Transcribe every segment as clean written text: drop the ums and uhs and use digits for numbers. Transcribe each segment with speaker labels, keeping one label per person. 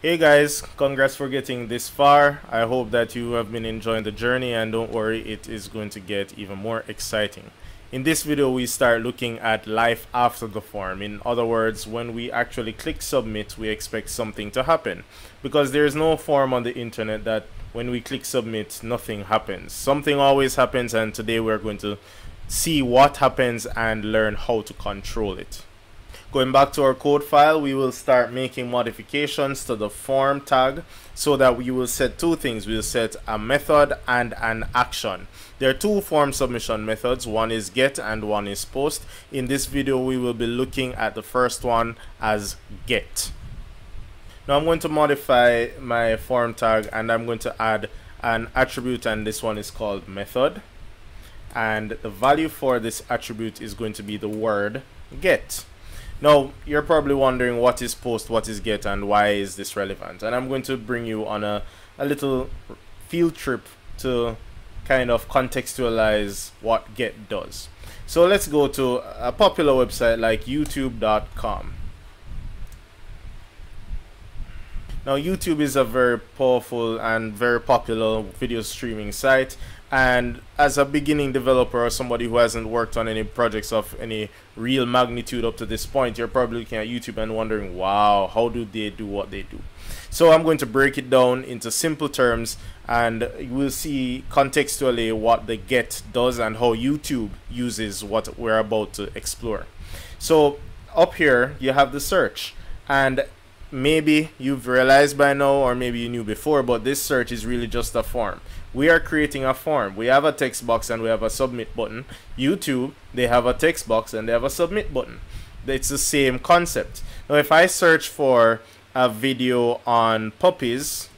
Speaker 1: Hey guys, congrats for getting this far. I hope that you have been enjoying the journey, and don't worry, it is going to get even more exciting. In this video, we start looking at life after the form. In other words, when we actually click submit, we expect something to happen, because there is no form on the internet that when we click submit, nothing happens. Something always happens, and today we're going to see what happens and learn how to control it. Going back to our code file, we will start making modifications to the form tag so that we will set two things. We will set a method and an action. There are two form submission methods. One is get and one is post. In this video, we will be looking at the first one as get. Now I'm going to modify my form tag and I'm going to add an attribute, and this one is called method. And the value for this attribute is going to be the word get. Now, you're probably wondering what is post, what is get, and why is this relevant? And I'm going to bring you on a little field trip to kind of contextualize what get does. So let's go to a popular website like youtube.com. Now, YouTube is a very powerful and very popular video streaming site. And as a beginning developer or somebody who hasn't worked on any projects of any real magnitude up to this point, you're probably looking at YouTube and wondering, wow, how do they do what they do? So I'm going to break it down into simple terms, and we'll see contextually what the get does and how YouTube uses what we're about to explore. So up here, you have the search, and maybe you've realized by now, or maybe you knew before, but this search is really just a form. We are creating a form. We have a text box and we have a submit button. YouTube, they have a text box and they have a submit button. It's the same concept. Now, if I search for a video on puppies,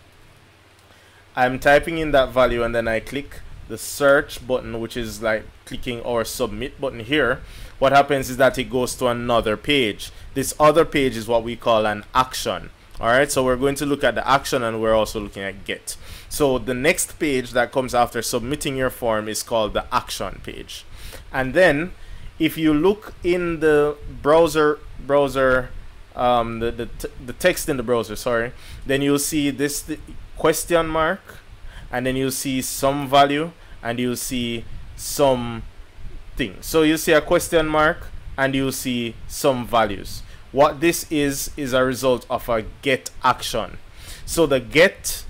Speaker 1: I'm typing in that value and then I click the search button, which is like clicking our submit button here. What happens is that it goes to another page. This other page is what we call an action. Alright, so we're going to look at the action and we're also looking at get. So the next page that comes after submitting your form is called the action page. And then if you look in the browser, the text in the browser, sorry, then you'll see this question mark, and then you'll see some value, and you'll see some thing. So you see a question mark and you'll see some values. What this is a result of a get action. So the get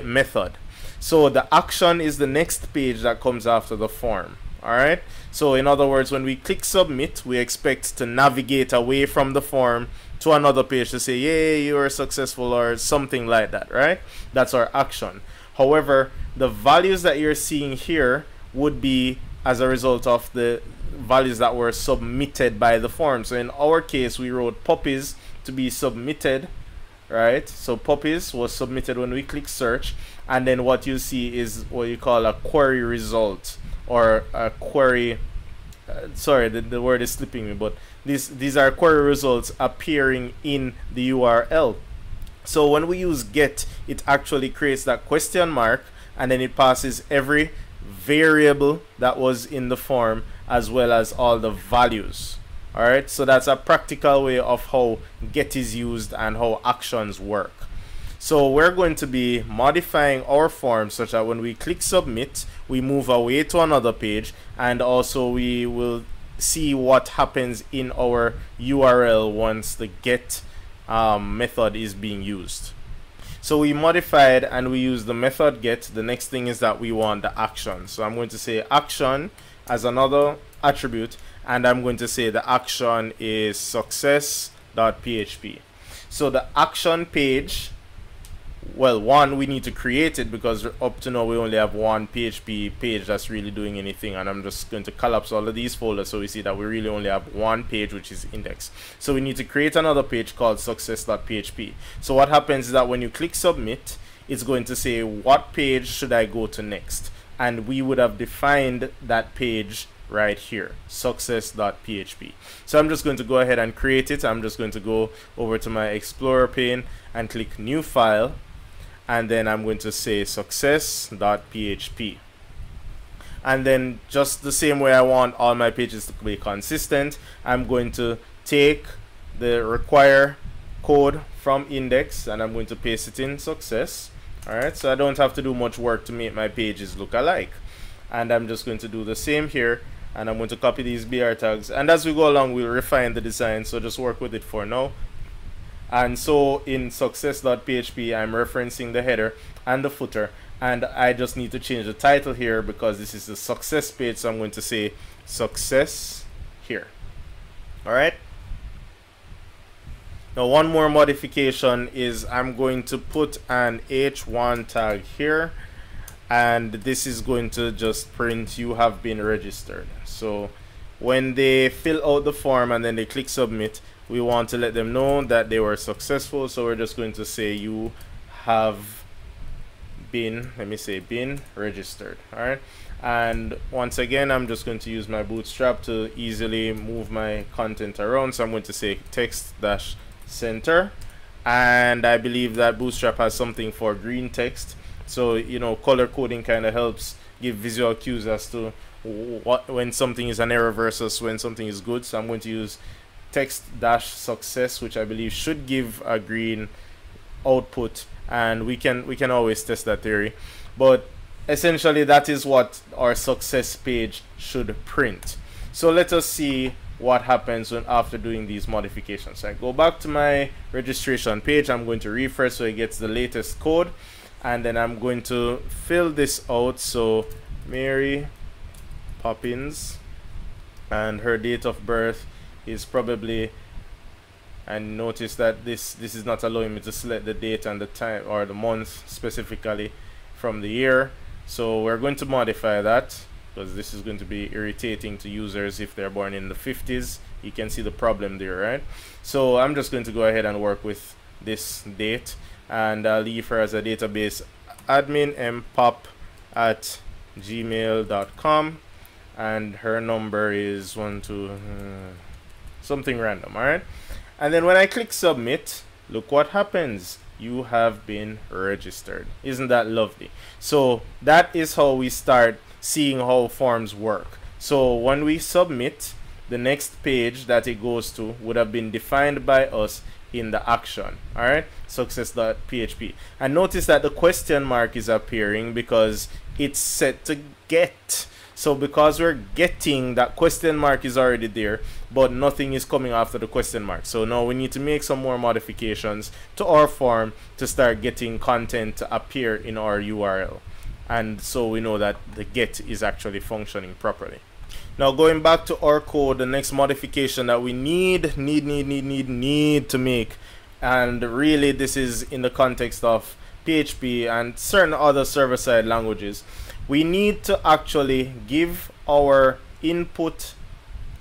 Speaker 1: method. So the action is the next page that comes after the form. Alright, so in other words, when we click submit, we expect to navigate away from the form to another page to say, yay, you are successful, or something like that, right? That's our action. However, the values that you're seeing here would be as a result of the values that were submitted by the form. So in our case, we wrote puppies to be submitted, right? So puppies was submitted when we click search, and then what you see is what you call a query result, or a query sorry, the word is slipping me, but these are query results appearing in the URL. So when we use get, it actually creates that question mark, and then it passes every variable that was in the form as well as all the values. Alright, so that's a practical way of how get is used and how actions work. So we're going to be modifying our form such that when we click submit, we move away to another page, and also we will see what happens in our URL once the get method is being used. So we modified and we use the method get. The next thing is that we want the action. So I'm going to say action as another attribute, and I'm going to say the action is success.php. So the action page, well, one, we need to create it because up to now we only have one PHP page that's really doing anything, and I'm just going to collapse all of these folders so we see that we really only have one page, which is index. So we need to create another page called success.php. So what happens is that when you click submit, it's going to say what page should I go to next, and we would have defined that page right here, success.php. So I'm just going to go ahead and create it. I'm just going to go over to my Explorer pane and click new file, and then I'm going to say success.php. And then just the same way I want all my pages to be consistent, I'm going to take the require code from index and I'm going to paste it in success. Alright, so I don't have to do much work to make my pages look alike. And I'm just going to do the same here, and I'm going to copy these BR tags, and as we go along we'll refine the design, so just work with it for now. And so in success.php I'm referencing the header and the footer, and I just need to change the title here because this is the success page, so I'm going to say success here. Alright, now one more modification is I'm going to put an h1 tag here, and this is going to just print you have been registered. So when they fill out the form and then they click submit, we want to let them know that they were successful, so we're just going to say you have been, let me say, been registered. Alright, and once again I'm just going to use my Bootstrap to easily move my content around, so I'm going to say text dash center, and I believe that Bootstrap has something for green text, so you know, color coding kind of helps give visual cues as to what, when something is an error versus when something is good. So I'm going to use text dash success, which I believe should give a green output, and we can always test that theory, but essentially that is what our success page should print. So let us see what happens when after doing these modifications. So I go back to my registration page, I'm going to refresh so it gets the latest code, and then I'm going to fill this out. So Mary Poppins, and her date of birth is probably, and notice that this is not allowing me to select the date and the time or the month specifically from the year, so we're going to modify that because this is going to be irritating to users if they're born in the 50s. You can see the problem there, right? So I'm just going to go ahead and work with this date, and I'll leave her as a database admin mpop@gmail.com, and her number is something random. Alright, and then when I click submit, look what happens. You have been registered. Isn't that lovely? So that is how we start seeing how forms work. So when we submit, the next page that it goes to would have been defined by us in the action. Alright, success.php, and notice that the question mark is appearing because it's set to get. So because we're getting, that question mark is already there, but nothing is coming after the question mark. So now we need to make some more modifications to our form to start getting content to appear in our URL, and so we know that the get is actually functioning properly. Now going back to our code, the next modification that we need to make, and really this is in the context of PHP and certain other server-side languages, we need to actually give our input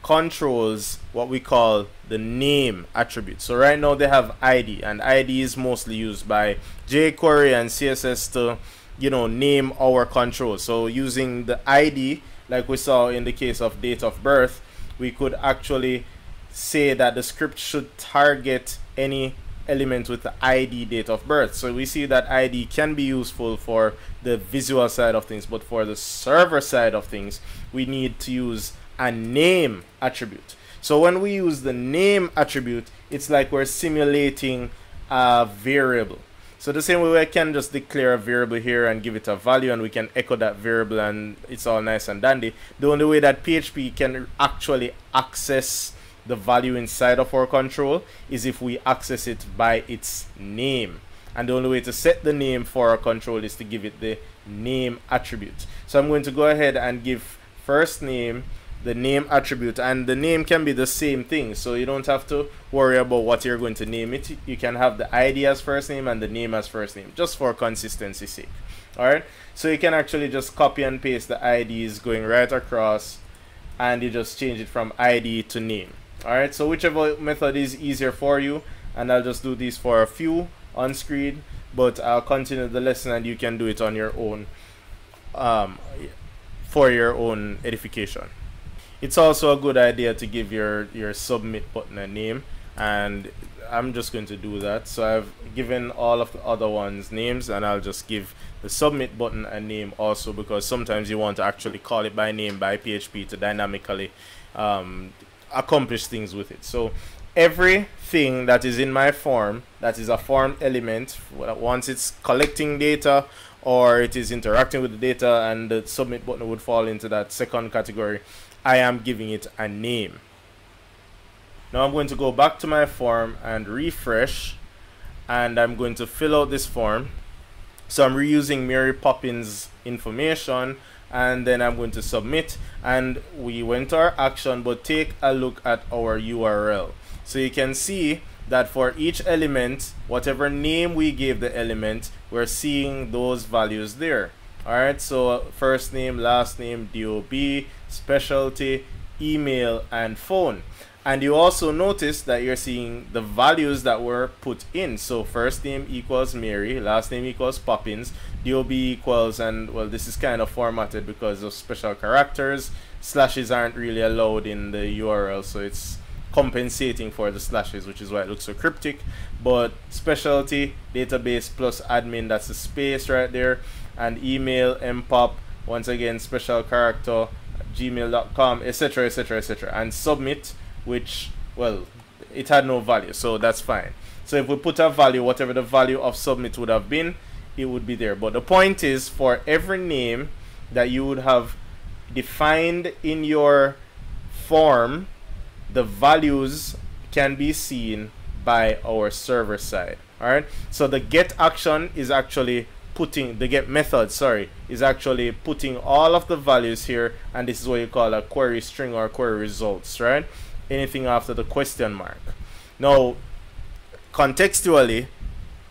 Speaker 1: controls what we call the name attribute. So right now they have ID, and ID is mostly used by jQuery and CSS to, you know, name our controls. So using the ID, like we saw in the case of date of birth, we could actually say that the script should target any element with the ID date of birth. So we see that ID can be useful for the visual side of things, but for the server side of things, we need to use a name attribute. So when we use the name attribute, it's like we're simulating a variable. So the same way I can just declare a variable here and give it a value, and we can echo that variable and it's all nice and dandy. The only way that PHP can actually access the value inside of our control is if we access it by its name, and the only way to set the name for our control is to give it the name attribute. So I'm going to go ahead and give first name the name attribute, and the name can be the same thing, so you don't have to worry about what you're going to name it. You can have the ID as first name and the name as first name, just for consistency's sake. Alright, so you can actually just copy and paste the IDs going right across, and you just change it from ID to name. Alright, so whichever method is easier for you, and I'll just do these for a few on screen, but I'll continue the lesson and you can do it on your own, for your own edification. It's also a good idea to give your submit button a name, and I'm just going to do that. So I've given all of the other ones names, and I'll just give the submit button a name also, because sometimes you want to actually call it by name by PHP to dynamically accomplish things with it. So everything that is in my form, that is a form element, once it's collecting data or it is interacting with the data, and the submit button would fall into that second category, I am giving it a name. Now I'm going to go back to my form and refresh, and I'm going to fill out this form. So I'm reusing Mary Poppins information, and then I'm going to submit, and we went to our action, but take a look at our URL. So you can see that for each element, whatever name we gave the element, we're seeing those values there. Alright, so first name, last name, DOB, specialty, email, and phone. And you also notice that you're seeing the values that were put in. So first name equals Mary, last name equals Poppins, DOB equals, and well, this is kind of formatted because of special characters. Slashes aren't really allowed in the URL, so it's compensating for the slashes, which is why it looks so cryptic. But specialty, database plus admin, that's the space right there, and email, mpop, once again special character, gmail.com, etc, etc, etc, and submit, which, well, it had no value, so that's fine. So if we put a value, whatever the value of submit would have been, it would be there. But the point is, for every name that you would have defined in your form, the values can be seen by our server side. All right, so the get action is actually putting, the get method, sorry, is actually putting all of the values here, and this is what you call a query string or query results, right? Anything after the question mark. Now, contextually,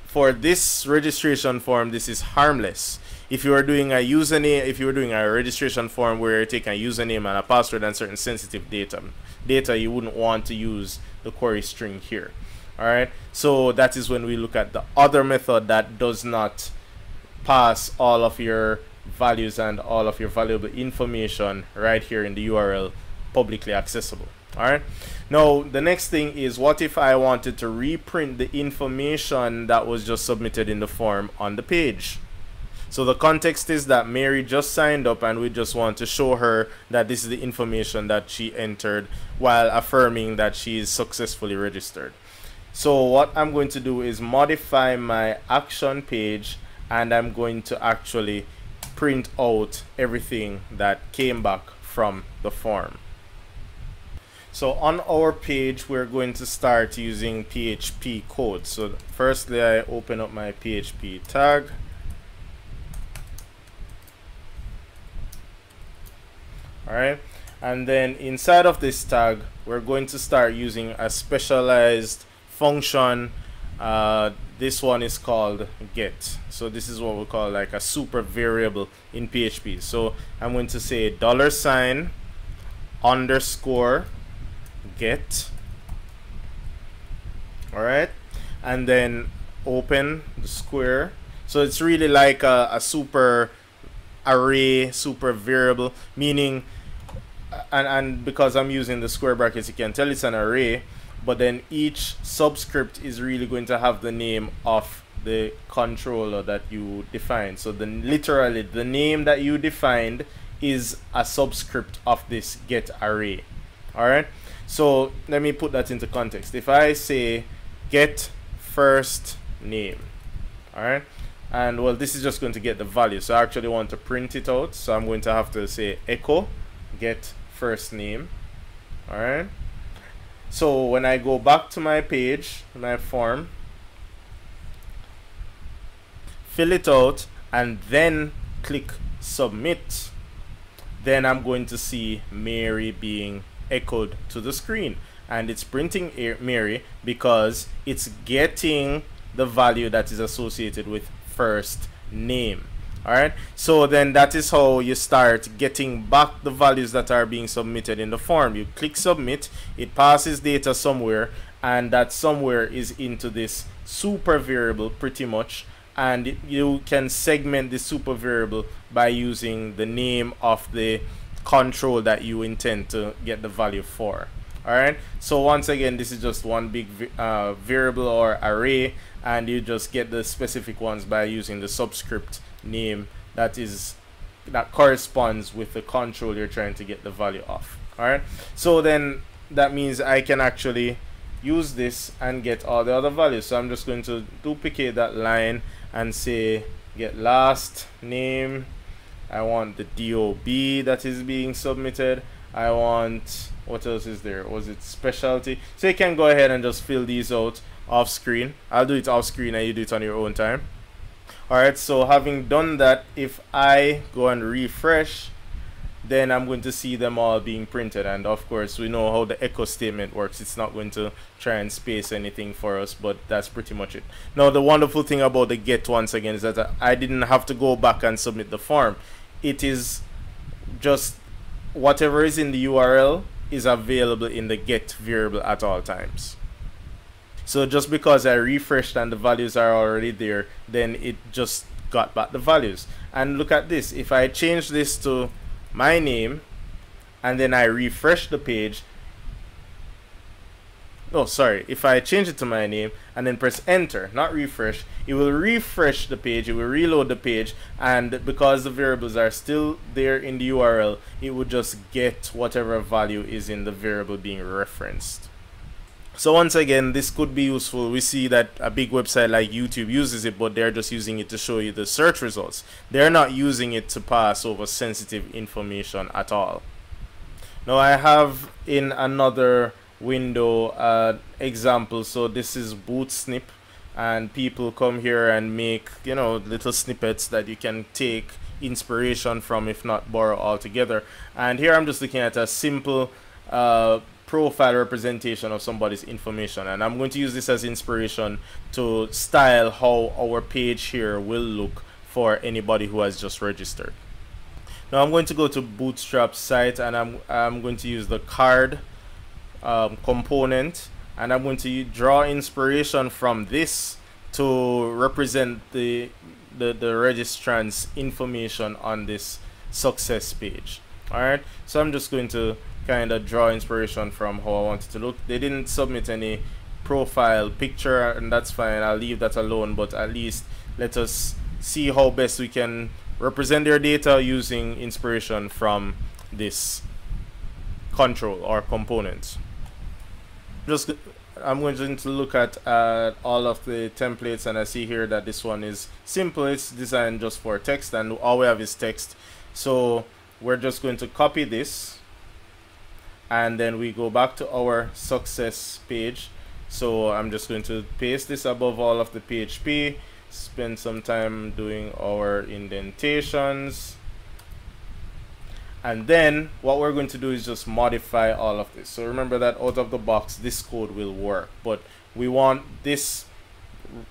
Speaker 1: for this registration form, this is harmless. If you are doing a username, if you were doing a registration form where you're taking a username and a password and certain sensitive data, you wouldn't want to use the query string here. All right, so that is when we look at the other method that does not pass all of your values and all of your valuable information right here in the URL publicly accessible. All right, now the next thing is, what if I wanted to reprint the information that was just submitted in the form on the page? So the context is that Mary just signed up, and we just want to show her that this is the information that she entered while affirming that she is successfully registered. So what I'm going to do is modify my action page, and I'm going to actually print out everything that came back from the form. So on our page, we're going to start using PHP code. So firstly, I open up my PHP tag. All right, and then inside of this tag, we're going to start using a specialized function. This one is called get. So this is what we call like a super variable in PHP. So I'm going to say $_ get. All right, and then open the square. So it's really like a super array, super variable, meaning, and because I'm using the square brackets, you can tell it's an array, but then each subscript is really going to have the name of the controller that you defined. So literally the name that you defined is a subscript of this get array. All right, so let me put that into context. If I say get first name, all right, and well, this is just going to get the value, so I actually want to print it out, so I'm going to have to say echo get first name. All right, so when I go back to my page, my form, fill it out, and then click submit, then I'm going to see Mary being echoed to the screen, and it's printing Mary because it's getting the value that is associated with first name. All right, so then that is how you start getting back the values that are being submitted in the form. You click submit, it passes data somewhere, and that somewhere is into this super variable pretty much, and you can segment the super variable by using the name of the control that you intend to get the value for. All right, so once again, this is just one big variable or array, and you just get the specific ones by using the subscript name that corresponds with the control you're trying to get the value of. All right, so then that means I can actually use this and get all the other values. So I'm just going to duplicate that line and say get last name. I want the DOB that is being submitted. I want, what else is there? Was it specialty? So you can go ahead and just fill these out off screen. I'll do it off screen and you do it on your own time. Alright, so having done that, if I go and refresh, then I'm going to see them all being printed. And of course, we know how the echo statement works. It's not going to try and space anything for us, but that's pretty much it. Now, the wonderful thing about the get, once again, is that I didn't have to go back and submit the form. It is just whatever is in the URL is available in the get variable at all times. So just because I refreshed and the values are already there, then it just got back the values. And look at this. If I change this to my name and then I refresh the page, if I change it to my name and then press enter, not refresh, it will refresh the page, it will reload the page, and because the variables are still there in the URL, it would just get whatever value is in the variable being referenced. So once again, this could be useful. We see that a big website like YouTube uses it, but they're just using it to show you the search results. They're not using it to pass over sensitive information at all. Now I have in another window example. So this is Bootstrap, and people come here and make, you know, little snippets that you can take inspiration from, if not borrow altogether. And here I'm just looking at a simple profile representation of somebody's information, and I'm going to use this as inspiration to style how our page here will look for anybody who has just registered. Now I'm going to go to Bootstrap site, and I'm going to use the card component, and I'm going to draw inspiration from this to represent the registrant's information on this success page. Alright, so I'm just going to kind of draw inspiration from how I want it to look. They didn't submit any profile picture, and that's fine. I'll leave that alone, but at least let us see how best we can represent their data using inspiration from this control or component. I'm going to look at all of the templates, and I see here that this one is simple. It's designed just for text, and all we have is text. So we're just going to copy this, and then we go back to our success page. So I'm just going to paste this above all of the PHP, spend some time doing our indentations, and then what we're going to do is just modify all of this. So remember that out of the box this code will work, but we want this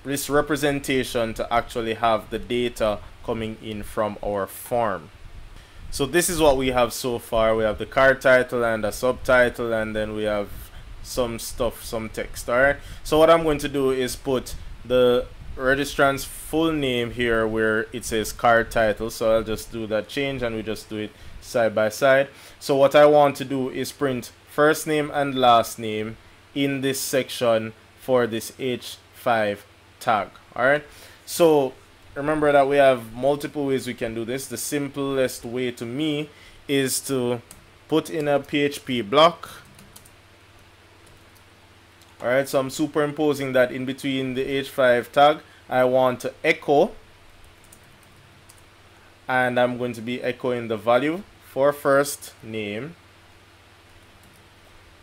Speaker 1: representation to actually have the data coming in from our form. So this is what we have so far. We have the card title and a subtitle, and then we have some stuff, some text. Alright, so what I'm going to do is put the registrant's full name here where it says card title. So I'll just do that change, and we just do it side by side. So what I want to do is print first name and last name in this section for this H5 tag. Alright, so remember that we have multiple ways we can do this. The simplest way to me is to put in a PHP block. Alright, so I'm superimposing that in between the H5 tag. I want to echo, and I'm going to be echoing the value for first name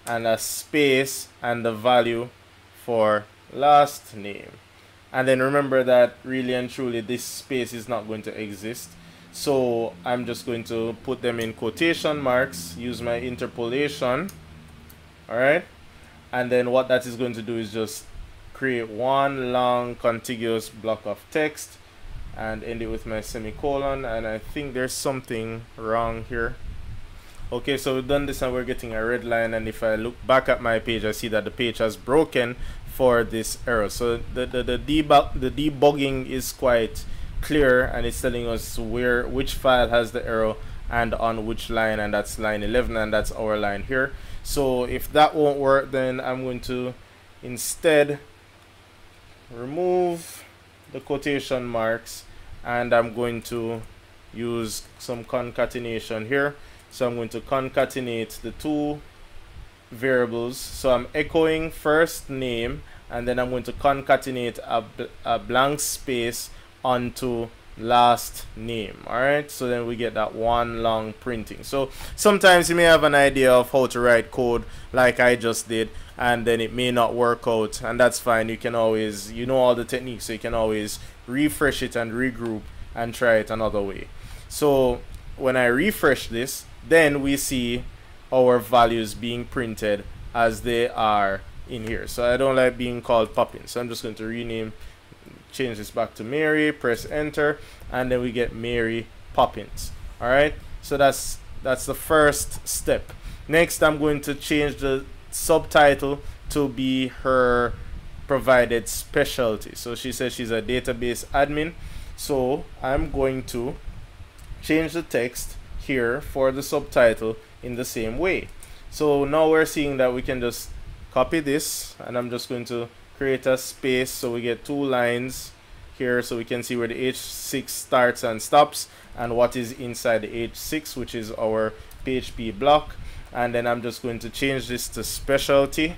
Speaker 1: and a space and the value for last name. And then remember that really and truly this space is not going to exist, so I'm just going to put them in quotation marks, use my interpolation. Alright, and then what that is going to do is just create one long contiguous block of text and end it with my semicolon. And I think there's something wrong here. Okay, so we've done this and we're getting a red line, and if I look back at my page, I see that the page has broken for this error. So the debugging is quite clear, and it's telling us which file has the error and on which line, and that's line 11, and that's our line here. So if that won't work, then I'm going to instead remove the quotation marks, and I'm going to use some concatenation here. So I'm going to concatenate the two variables. So I'm echoing first name, and then I'm going to concatenate a blank space onto last name. Alright, so then we get that one long printing. So sometimes you may have an idea of how to write code like I just did, and then it may not work out, and that's fine. You can always, you know all the techniques, so you can always refresh it and regroup and try it another way. So when I refresh this, then we see our values being printed as they are in here. So I don't like being called Poppins, so I'm just going to change this back to Mary, press enter, and then we get Mary Poppins. Alright, so that's the first step. Next, I'm going to change the subtitle to be her provided specialty. So she says she's a database admin, so I'm going to change the text here for the subtitle in the same way. So now we're seeing that we can just copy this, and I'm just going to create a space so we get 2 lines here, so we can see where the H6 starts and stops and what is inside the H6, which is our PHP block. And then I'm just going to change this to specialty,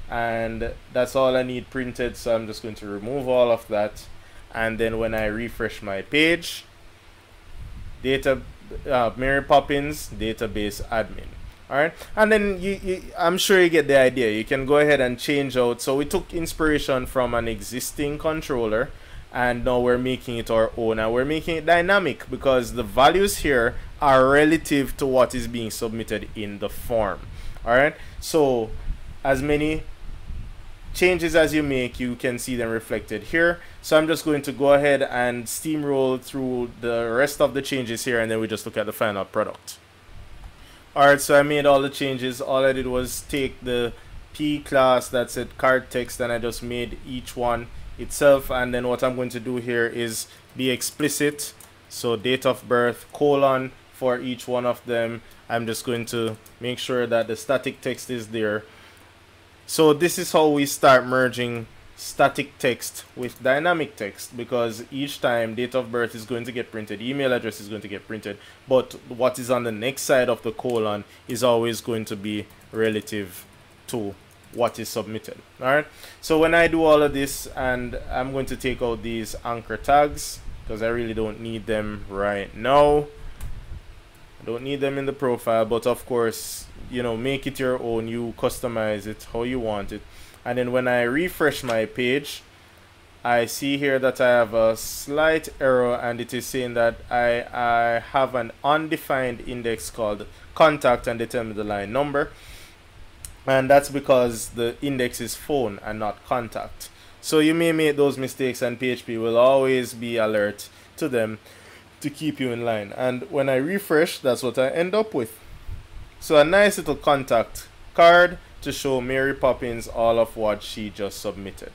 Speaker 1: and that's all I need printed, so I'm just going to remove all of that. And then when I refresh my page, Mary Poppins database admin. Alright, and then I'm sure you get the idea. You can go ahead and change out. So we took inspiration from an existing controller, and now we're making it our own, and we're making it dynamic because the values here are relative to what is being submitted in the form. Alright, so as many changes as you make, you can see them reflected here. So I'm just going to go ahead and steamroll through the rest of the changes here, and then we just look at the final product. Alright, so I made all the changes. All I did was take the P class that said card text, and I just made each one itself. And then what I'm going to do here is be explicit. So date of birth, colon for each one of them. I'm just going to make sure that the static text is there. So this is how we start merging static text with dynamic text, because each time date of birth is going to get printed, email address is going to get printed, but what is on the next side of the colon is always going to be relative to what is submitted. Alright, so when I do all of this, and I'm going to take out these anchor tags because I really don't need them right now. I don't need them in the profile, but of course, you know, make it your own. You customize it how you want it. And then when I refresh my page, I see here that I have a slight error, and it is saying that I have an undefined index called contact, and they tell me the line number. And that's because the index is phone and not contact. So you may make those mistakes, and PHP will always be alert to them to keep you in line. And when I refresh, that's what I end up with. So a nice little contact card to show Mary Poppins all of what she just submitted.